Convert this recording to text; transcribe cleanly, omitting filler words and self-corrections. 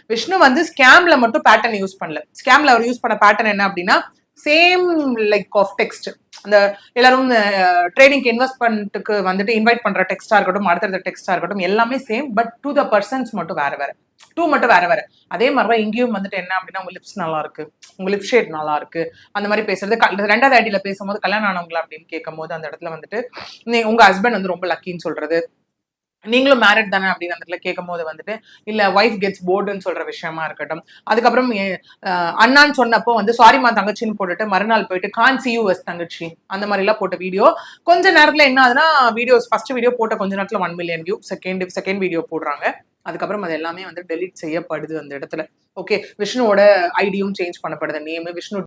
விஷ்ணு வந்து ஸ்கேம்ல மட்டும் pattern use பண்ணல. ஸ்கேம்ல அவர் யூஸ் பண்ண பேட்டர்ன் என்ன அப்படின்னா சேம் லைக் ஆஃப் டெக்ஸ்ட். அந்த எல்லாரும் ட்ரேடிங்க்கு இன்வெஸ்ட்மெண்ட்டுக்கு வந்துட்டு இன்வைட் பண்ற டெக்ஸ்டா இருக்கட்டும், அடுத்தடுத்த டெக்ஸ்டா இருக்கட்டும், எல்லாமே same. But to the persons மட்டும் வேற வேற. டூ மட்டும் வேற வேற. அதே மாதிரிதான் இங்கேயும் வந்துட்டு என்ன அப்படின்னா உங்க லிப்ஸ் நல்லா இருக்கு, உங்க லிப் ஷேட் நல்லா இருக்கு, அந்த மாதிரி பேசுறது. ரெண்டாவது ஐடியில பேசும்போது கல்யாணம் ஆனவங்களா அப்படின்னு கேட்கும் போது அந்த இடத்துல வந்துட்டு உங்க ஹஸ்பண்ட் வந்து ரொம்ப லக்கின்னு சொல்றது, நீங்களும் மேரிட் தானே அப்படின்னு அந்த கேட்கும் போது வந்துட்டு இல்ல ஒய்ஃப் கெட்ஸ் போர்டுன்னு சொல்ற விஷயமா இருக்கட்டும். அதுக்கப்புறம் அண்ணான்னு சொன்னப்போ வந்து சாரிமா தங்கச்சின்னு போட்டுட்டு மறுநாள் போயிட்டு கான் சி யூ எஸ் தங்கச்சி அந்த மாதிரி எல்லாம் போட்ட வீடியோ கொஞ்ச நேரத்துல என்ன ஆகுதுன்னா வீடியோஸ் ஃபர்ஸ்ட் வீடியோ போட்ட கொஞ்ச நேரத்துல 1 மில்லியன் வியூ, செகண்ட் வீடியோ போடுறாங்க. அதுக்கப்புறம் அது எல்லாமே வந்து டெலீட் செய்யப்படுது அந்த இடத்துல. ஓகே, விஷ்ணுவோட ஐடியும் சேஞ்ச் பண்ணப்படுது, நேம் விஷ்ணு